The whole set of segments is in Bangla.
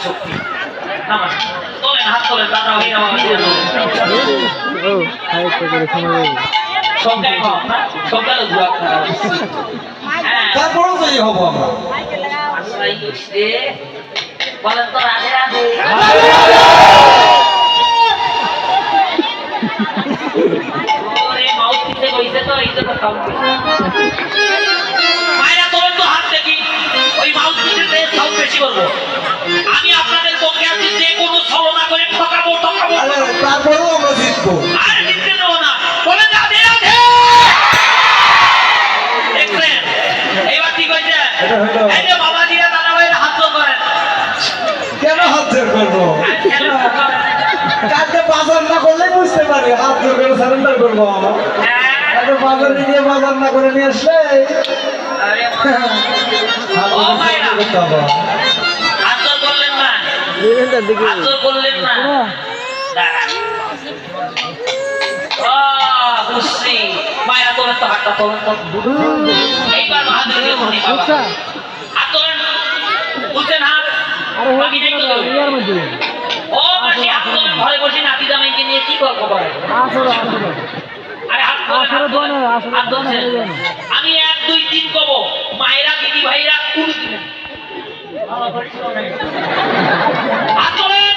শক্তি নামান তোলেন হাত তোলেন দাদা হয়ে যাওয়া ও হাই করে সময় সংখ্যায় কম না সংখ্যালঘু আপনারা তারপরেও তো এই হবো আমরা আশ্রয় করছে বলেন তো রাধে রাধে ওরে মাউথ পিছে কইছে তো এই জন্য সাউন্ড মায়েরা তোলেন তো হাত দেখি ওই মাউথ পিছে সাউন্ড বেশি করবো আমি আপনাদের পক্ষে আছি যে কোনো ছলনা করে ঠকাবো তারপরেও আমরা জিতবো আর জিততে দেবো না বলেন রাধে রাধে দেখলেন এইবার ঠিক হয়েছে এই যে বাবাজিরা দাদা ভাইয়ের হাত জোর করেন কেন হাত জোর করবো কাজে বাজার না করলে বুঝতে পারি হাত জোর করে সারেন্ডার করবো আমরা বাজার নিয়ে বাজার না করে নিয়ে আসলে হাত জোর করলেন না হাত জোর করলেন না বুঝছি মায়েরা তোলেন তো হাতটা তোলেন তো এইবার বাহাদুর হাত তোলেন বুঝছেন হাত বাকি দেখতে ও মাসি হাত তোলেন ঘরে বসে নাতি জামাইকে নিয়ে কি গল্প করে আরে হাত তোলেন হাত ধরছেন আমি 1 2 3 কব মায়েরা দিদি ভাইরা কোন দিবেন হাত তোলেন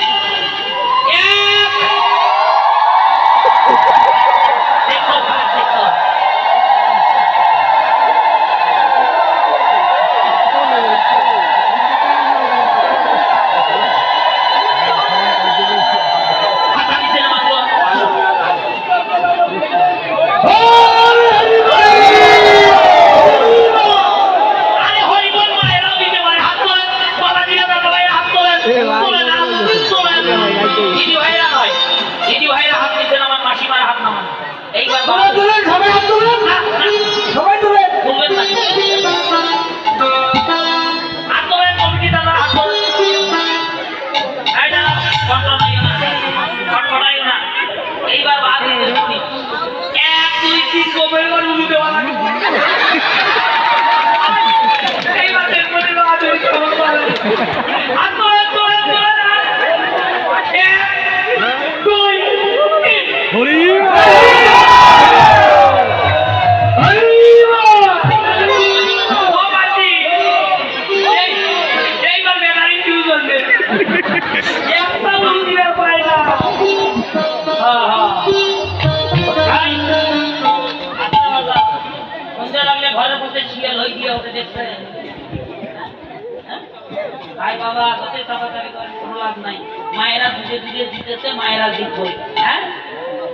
মায়েরা ধীরে ধীরে জিতেছে মায়েরা জিতবে হ্যাঁ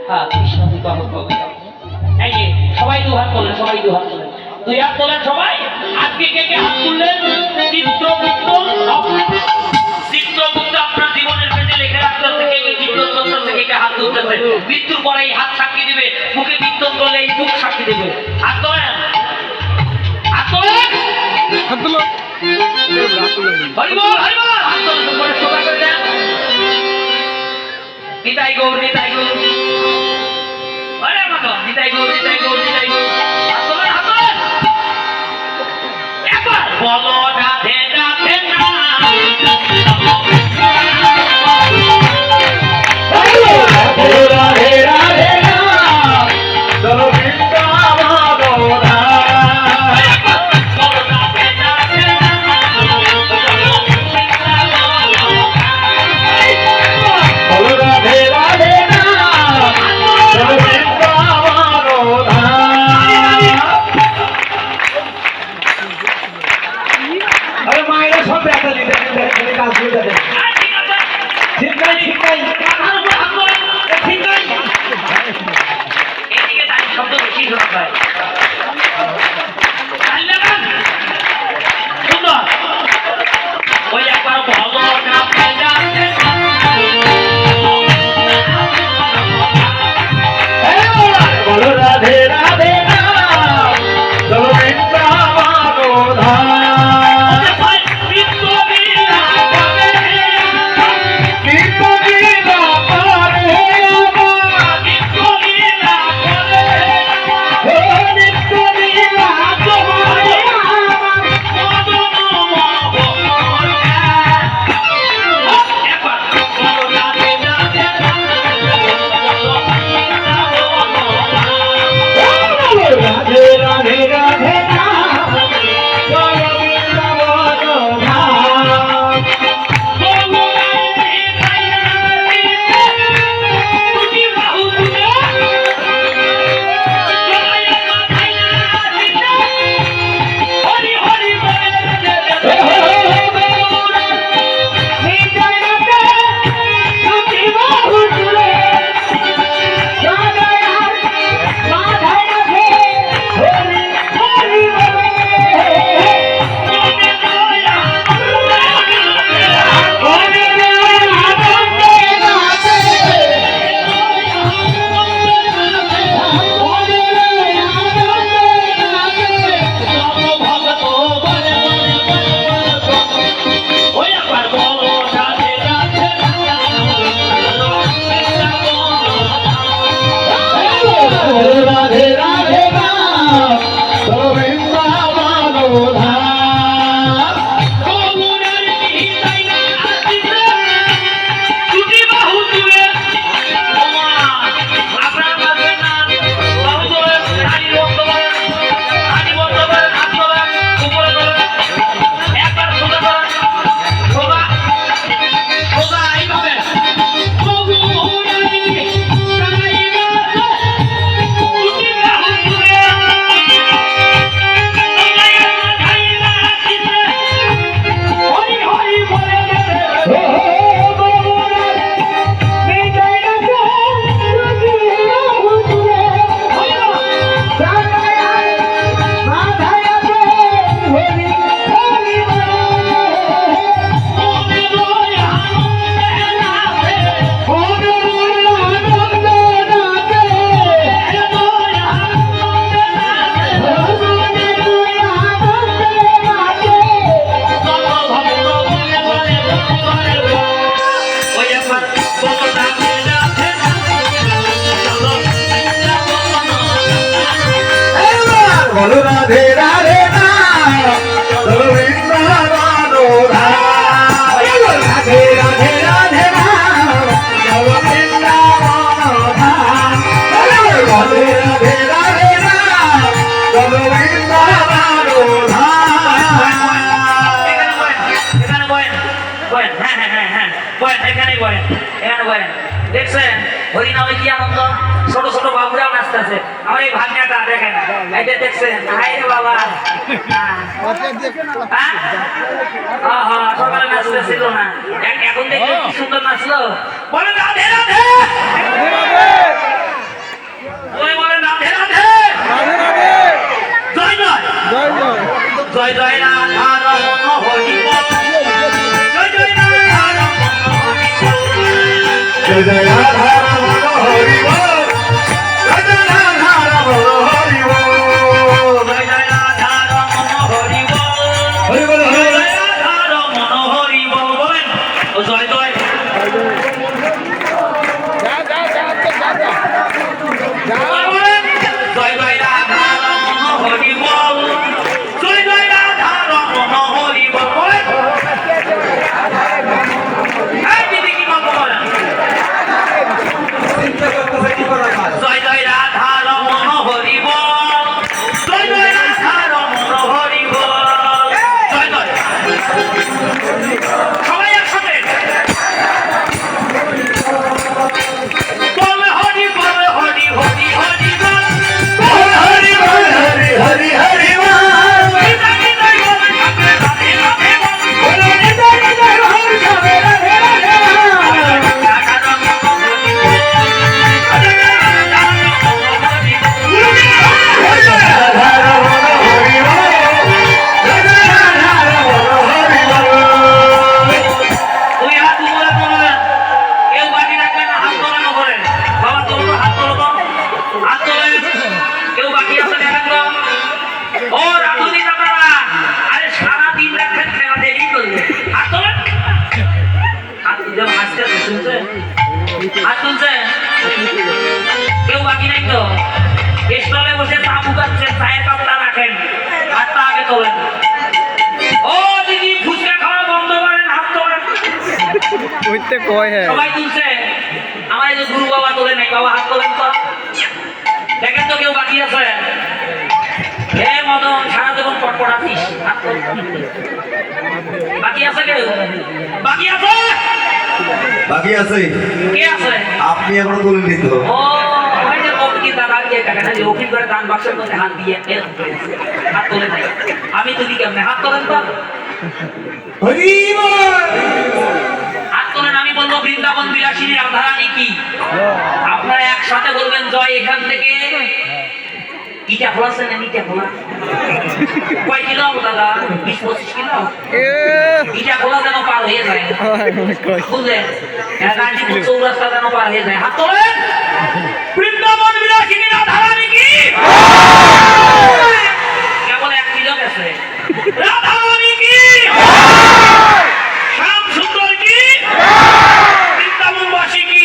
হ্যাঁ কৃষ্ণ এই যে সবাই দু হাত তোলেন সবাই দু হাত তোলেন 2 হাত তোলেন সবাই আজকে কে কে হাত তুললেন চিত্রগুপ্ত আপনার জীবনের পেজে লেখা রাখতেছে কে কে কীর্তন করতেছে কে কে হাত তুলতেছে মৃত্যুর পরে এই হাত সাক্ষী দিবে মুখে কীর্তন করলে এই মুখ সাক্ষী দিবে হাত তোলেন হাত তোলেন হাত তোলেন হরিবল হরিবল হাত তোলেন উপরে সোজা করে দেন নিতাই গৌর আরে মাগো নিতাই গৌর হাত তোলেন একবার বলো রাধে রাধে না রাধে রাধে না চলো বলো রাধে রাধে না চলো বৃন্দাবন ধাম রাধে রাধে রাধে না চলো বৃন্দাবন ধাম রাধে রাধে রাধে না চলো বৃন্দাবন ধাম এখানে বয়েন বয়েন হ্যাঁ হ্যাঁ হ্যাঁ হ্যাঁ বয়েন এখানে বয়েন এখানে বয়েন দেখছেন হরিনামে কি আনন্দ ছোট ছোট বাবুরাও নাচতেছে আমার এই ভাগ্যটা দেখেন এইটা দেখছেন হাই রে বাবা হ্যাঁ হ্যাঁ সকালে নাচতেছিল না এখন দেখি কি সুন্দর নাচলো বলে রাধে রাধে ওই বলে রাধে রাধে জয় জয় জয় জয় রাধা রমণ হরি বল জয় জয় রাধা রমণ হরি বল জয় জয় রাধা রমণ হরি বল জয় জয় রাধা রমণ হরি বল জয় জয় রাধা রমণ হরি বল হরি বল জয় জয় রাধা রমণ হরি বল বলেন ও জয় জয় বলেন জয় জয় রাধা রমণ হরি বল জয় জয় রাধা রমণ হরি বল বলেন এই দিদি কি বলবো বলেন চিন্তা করতেছে কি করা যায় জয় জয় রাধা রমণ হরি বল জয় জয় রাধা রমণ হরি বল জয় জয় সবাই একসাথে বল হরি বল হরি হরি হরি বল হরি বল হরি হরি হরি বল গীতা গীতা বল রাধে রাধে রাধে বল বলো নিতাই নিতাই হরি রাধে রাধে রাধে রাধা রমণ হরি বল রাধা রমণ হরি বল রাধা রমণ হরি বল রাধা রমণ হরি বল ওই হাত উপরে তোলেন কেউ বাকি রাখবেন না হাত তোলানো করে বাবা তোলো তো হাত তোলো তো হাত তোলেন কেউ বাকি আছে দেখেন তো ও রাধুনি দাদারা আরে সারাদিন রাখবেন খেলা দেরি করবে হাত তোলেন হাত তুলছে হাসতে শুনছে হাত তুলছে কেউ বাকি নাই তো স্টলে বসে চা বুকাচ্ছেন চায়ের কাপটা রাখেন হাতটা আগে তোলেন ও দিদি ফুচকা খাওয়া বন্ধ করেন হাত তোলেন ওইতে কয় হ্যাঁ সবাই তুলছে আমার এই যে গুরু বাবা তোলে নাই বাবা হাত তোলেন তো দেখেন তো কেউ বাকি আছে হে মদন সারা জীবন পটপটাতিস হাত তোল। বাকি আছে কেউ বাকি আছে বাকি আছে কে আছে আপনি এখনো তুলেননি তো ও ওই যে কমিটি দাদা দিয়ে কাকা না যে ওকিল করে দান বাক্সের মধ্যে হাত দিয়ে এরকম করে আছে। হাত তোলে নাই আমি তুলি কেমনে হাত তোলেন তো হরি বল হাত তোলেন আমি বলবো বৃন্দাবন বিলাসিনী রাধারানী কি আপনারা একসাথে বলবেন জয় এখান থেকে ইটা খোলাছে না ইটা খোলা কয় কিলো দাদা 20-25 কিলো ইটা খোলা যেন পার হয়ে যায় বুঝলেন গাজীপুর চৌরাস্তা যেন পার হয়ে যায় হাত তোলেন বৃন্দাবন বিলাসিনী রাধারানী কি কেবল 1 কিলো গেছে রাধারানী কি শ্যাম সুন্দর কি বৃন্দাবনবাসী কি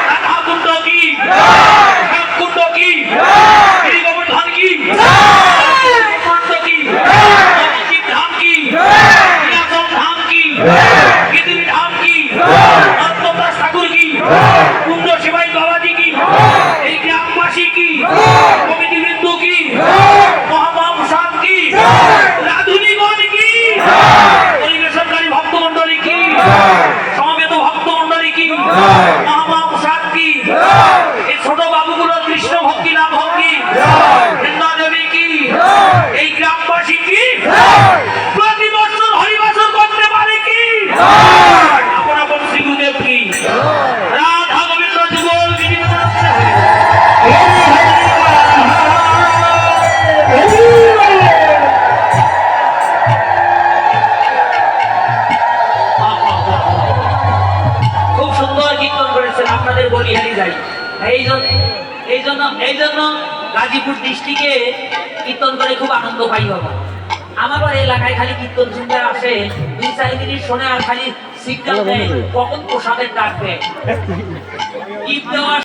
রাধা কুণ্ড কি শ্যাম কুণ্ড কি গিরিগোবর্ধন কি কুণ্ড কি নবদ্বীপ ধাম কি নীলাচল ধাম কি গিরিধর ধাম কি অন্তদাস ঠাকুর কি কুণ্ড শিবাই বাবাজি কি এই গ্রামবাসী কি কমিটি বৃন্দ কি মহাপ্রসাদ কি রাধুনিগণ কি পরিবেশনকারী ভক্তমন্ডলী কি সমবেত ভক্তমন্ডলী কি মহাপ্রসাদ কি এই ছোট বাবুগুলো কৃষ্ণ ভক্তি নাম ভক্তি বৃন্দা দেবী কি এই গ্রামবাসী কি প্রতি বছর হরিবাসর করতে পারে কি আপন আপন শ্রী গুরুদেব কি রাধা গোবিন্দ যুগল বিজয় খুব সুন্দর কীর্তন করেছেন আপনাদের বলিহারি যাই এই জন্য গাজীপুর ডিস্ট্রিক্টে কীর্তন করে খুব আনন্দ পাই বাবা আমার এলাকায় খালি কীর্তন শুনতে আসে 2-4 মিনিট শোনে আর খালি সিগন্যাল দেয় কখন প্রসাদের ডাক দেয় ঈদ দেওয়ার